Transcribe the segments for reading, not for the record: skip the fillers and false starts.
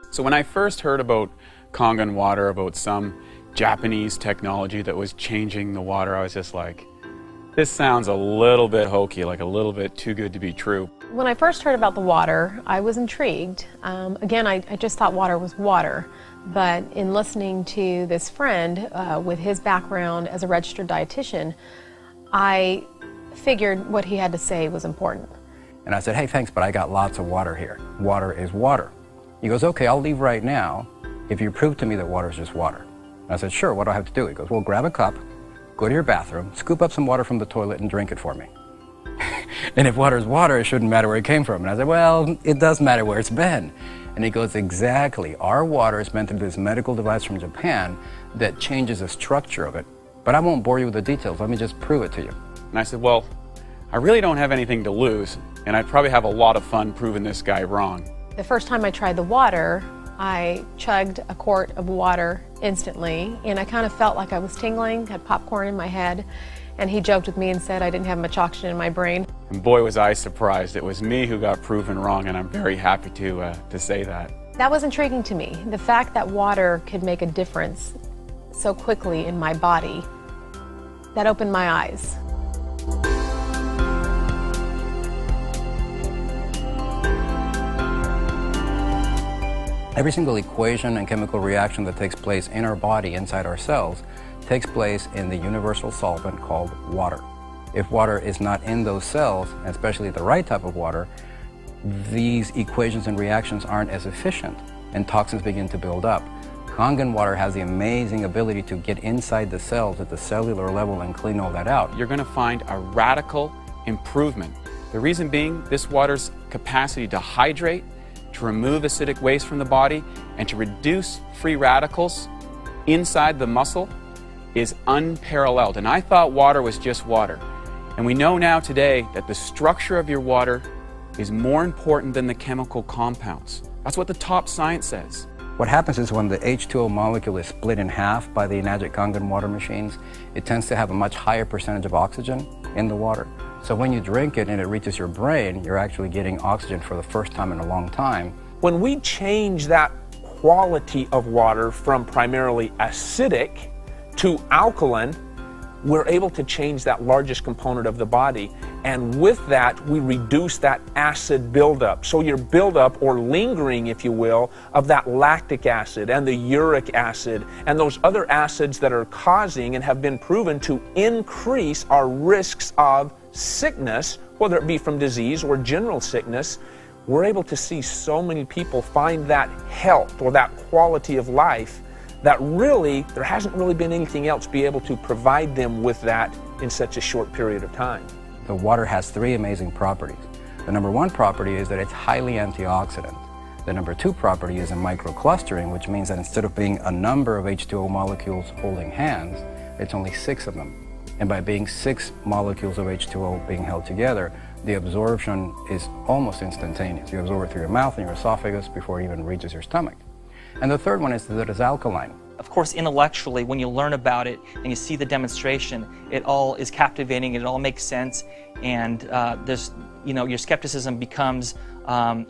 So when I first heard about Kangen water, about some Japanese technology that was changing the water, I was just like, this sounds a little bit hokey, like a little bit too good to be true. When I first heard about the water, I was intrigued. Again, I just thought water was water. But in listening to this friend with his background as a registered dietitian, I figured what he had to say was important. And I said, hey, thanks, but I got lots of water here. Water is water. He goes, okay, I'll leave right now if you prove to me that water is just water. And I said, sure, what do I have to do? He goes, well, grab a cup, go to your bathroom, scoop up some water from the toilet and drink it for me. And if water is water, it shouldn't matter where it came from. And I said, well, it does matter where it's been. And he goes, exactly. Our water is meant to be this medical device from Japan that changes the structure of it. But I won't bore you with the details. Let me just prove it to you. And I said, well, I really don't have anything to lose, and I'd probably have a lot of fun proving this guy wrong. The first time I tried the water, I chugged a quart of water instantly, and I kind of felt like I was tingling, had popcorn in my head, and he joked with me and said I didn't have much oxygen in my brain. And boy, was I surprised. It was me who got proven wrong, and I'm very happy to say that. That was intriguing to me. The fact that water could make a difference so quickly in my body, that opened my eyes. Every single equation and chemical reaction that takes place in our body, inside our cells, takes place in the universal solvent called water. If water is not in those cells, and especially the right type of water, these equations and reactions aren't as efficient, and toxins begin to build up. Kangen water has the amazing ability to get inside the cells at the cellular level and clean all that out. You're going to find a radical improvement. The reason being, this water's capacity to hydrate, to remove acidic waste from the body, and to reduce free radicals inside the muscle is unparalleled. And I thought water was just water. And we know now today that the structure of your water is more important than the chemical compounds. That's what the top science says. What happens is when the H2O molecule is split in half by the Enagic Kangen water machines, it tends to have a much higher percentage of oxygen in the water. So when you drink it and it reaches your brain, you're actually getting oxygen for the first time in a long time. When we change that quality of water from primarily acidic to alkaline, we're able to change that largest component of the body. And with that, we reduce that acid buildup. So your buildup, or lingering, if you will, of that lactic acid and the uric acid and those other acids that are causing and have been proven to increase our risks of sickness, whether it be from disease or general sickness, we're able to see so many people find that health or that quality of life that really, there hasn't really been anything else be able to provide them with that in such a short period of time. The water has three amazing properties. The number one property is that it's highly antioxidant. The number two property is a microclustering, which means that instead of being a number of H2O molecules holding hands, it's only 6 of them. And by being 6 molecules of H2O being held together, the absorption is almost instantaneous. You absorb it through your mouth and your esophagus before it even reaches your stomach. And the third one is that it's alkaline. Of course, intellectually, when you learn about it and you see the demonstration, it all is captivating, it all makes sense, and your skepticism becomes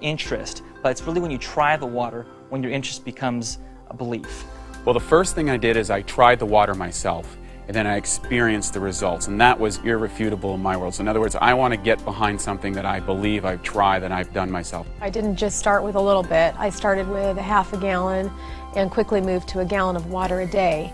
interest. But it's really when you try the water, when your interest becomes a belief. Well, the first thing I did is I tried the water myself, and then I experienced the results, and that was irrefutable in my world. So in other words, I want to get behind something that I believe I've tried, that I've done myself. I didn't just start with a little bit. I started with a half a gallon and quickly moved to a gallon of water a day.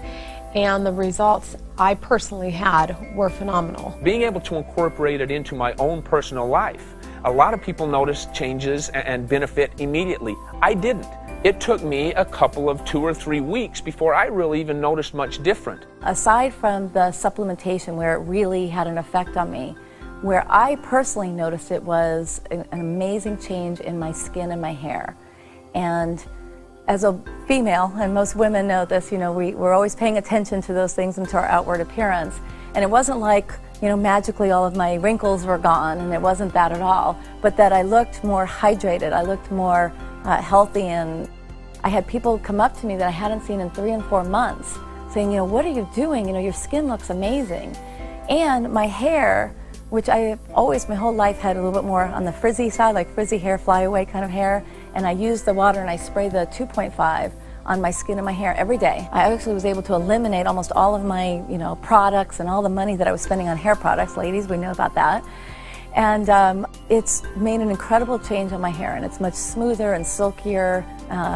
And the results I personally had were phenomenal. Being able to incorporate it into my own personal life, a lot of people notice changes and benefit immediately. I didn't. It took me a couple of 2 or 3 weeks before I really even noticed much different. Aside from the supplementation where it really had an effect on me, where I personally noticed it was an amazing change in my skin and my hair. And as a female, and most women know this, we're always paying attention to those things and to our outward appearance. And it wasn't like, magically all of my wrinkles were gone, and it wasn't that at all, but that I looked more hydrated, I looked more healthy, and I had people come up to me that I hadn't seen in 3 and 4 months saying, what are you doing? Your skin looks amazing. And my hair, which I always, my whole life, had a little bit more on the frizzy side, like frizzy hair, flyaway kind of hair, and I use the water and I spray the 2.5 on my skin and my hair every day. I actually was able to eliminate almost all of my, products and all the money that I was spending on hair products. Ladies, we know about that. And it's made an incredible change on my hair, and it's much smoother and silkier,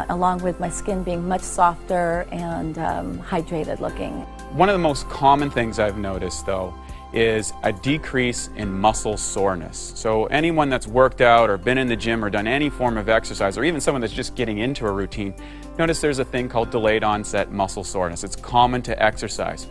along with my skin being much softer and hydrated looking. One of the most common things I've noticed, though, is a decrease in muscle soreness. So anyone that's worked out or been in the gym or done any form of exercise, or even someone that's just getting into a routine, notice there's a thing called delayed onset muscle soreness. It's common to exercise.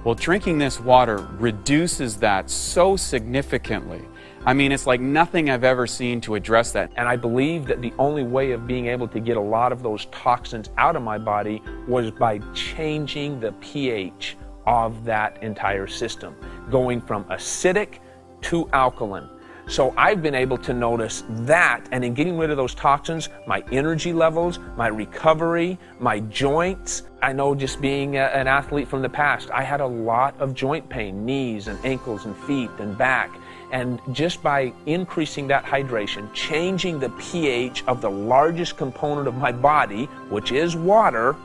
Well, drinking this water reduces that so significantly. I mean, it's like nothing I've ever seen to address that. And I believe that the only way of being able to get a lot of those toxins out of my body was by changing the pH of that entire system, going from acidic to alkaline. So I've been able to notice that, and in getting rid of those toxins, my energy levels, my recovery, my joints. I know, just being an athlete from the past, I had a lot of joint pain, knees and ankles and feet and back. And just by increasing that hydration, changing the pH of the largest component of my body, which is water,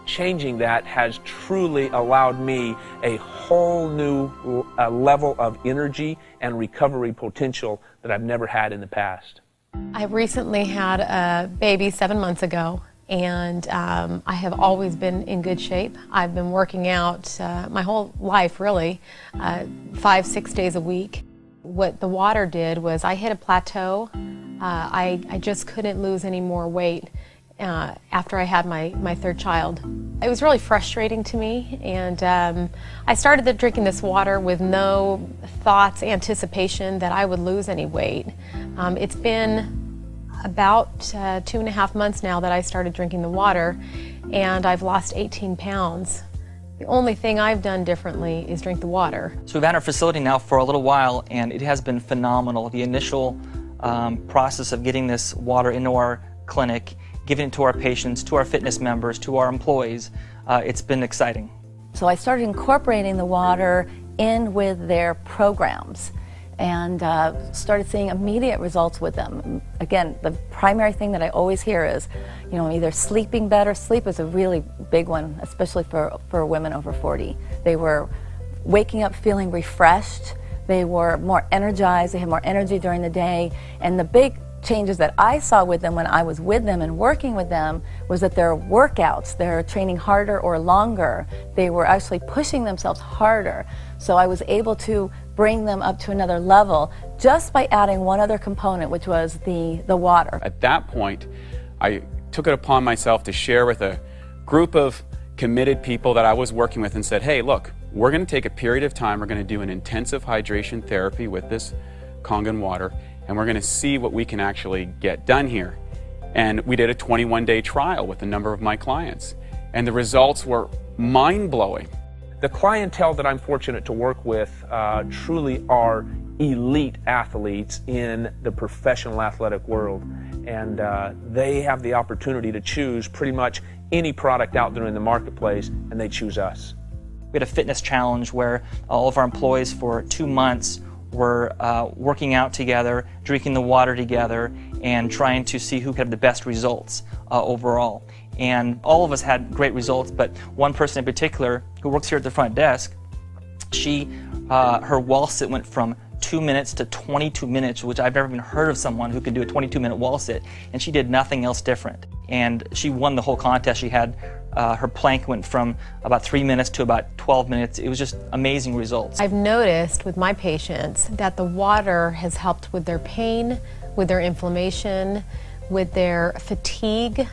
changing that has truly allowed me a whole new level of energy and recovery potential that I've never had in the past. I recently had a baby 7 months ago, and I have always been in good shape. I've been working out my whole life, really, 5-6 days a week. What the water did was I hit a plateau. I just couldn't lose any more weight after I had my third child. It was really frustrating to me, and I started drinking this water with no thoughts, anticipation that I would lose any weight. It's been about 2.5 months now that I started drinking the water, and I've lost 18 pounds. The only thing I've done differently is drink the water. So we've had our facility now for a little while, and it has been phenomenal. The initial process of getting this water into our clinic, giving it to our patients, to our fitness members, to our employees, it's been exciting. So I started incorporating the water in with their programs and started seeing immediate results with them. Again, the primary thing that I always hear is, either sleeping better. Sleep is a really big one, especially for women over 40. They were waking up feeling refreshed. They were more energized. They had more energy during the day. And the big changes that I saw with them when I was with them and working with them was that their workouts, they're training harder or longer. They were actually pushing themselves harder. So I was able to bring them up to another level just by adding one other component, which was the water. At that point, I took it upon myself to share with a group of committed people that I was working with and said, hey, look, we're going to take a period of time, we're going to do an intensive hydration therapy with this Kangen water, and we're going to see what we can actually get done here. And we did a 21-day trial with a number of my clients, and the results were mind-blowing. The clientele that I'm fortunate to work with truly are elite athletes in the professional athletic world, and they have the opportunity to choose pretty much any product out there in the marketplace, and they choose us. We had a fitness challenge where all of our employees for 2 months were working out together, drinking the water together, and trying to see who could have the best results overall. And all of us had great results, but one person in particular who works here at the front desk, her wall sit went from 2 minutes to 22 minutes, which I've never even heard of someone who could do a 22-minute wall sit, and she did nothing else different. And she won the whole contest. She had her plank went from about 3 minutes to about 12 minutes. It was just amazing results. I've noticed with my patients that the water has helped with their pain, with their inflammation, with their fatigue.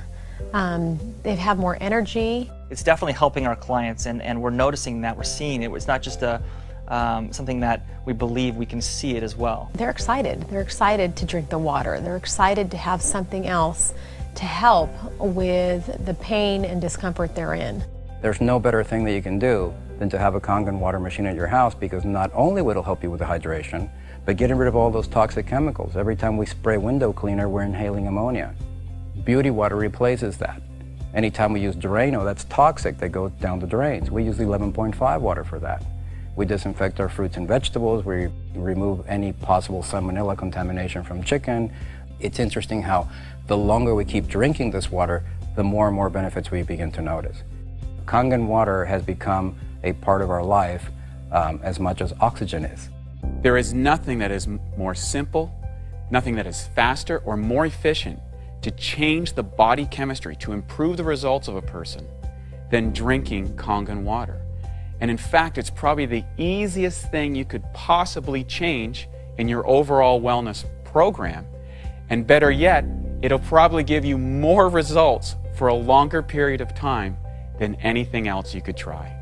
They have more energy. It's definitely helping our clients, and we're noticing that, we're seeing it. It's not just something that we believe, we can see it as well. They're excited. They're excited to drink the water. They're excited to have something else to help with the pain and discomfort they're in. There's no better thing that you can do than to have a Kangen water machine at your house, because not only will it help you with the hydration, but getting rid of all those toxic chemicals. Every time we spray window cleaner, we're inhaling ammonia. Beauty water replaces that. Anytime we use Drano, that's toxic, that goes down the drains. We use 11.5 water for that. We disinfect our fruits and vegetables. We remove any possible salmonella contamination from chicken. It's interesting how the longer we keep drinking this water, the more and more benefits we begin to notice. Kangen water has become a part of our life as much as oxygen is. There is nothing that is more simple, nothing that is faster or more efficient to change the body chemistry, to improve the results of a person, than drinking Kangen water. And in fact, it's probably the easiest thing you could possibly change in your overall wellness program. And better yet, it'll probably give you more results for a longer period of time than anything else you could try.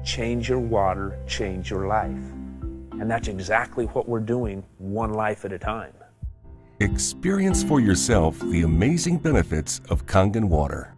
Change your water, change your life. And that's exactly what we're doing, one life at a time. Experience for yourself the amazing benefits of Kangen water.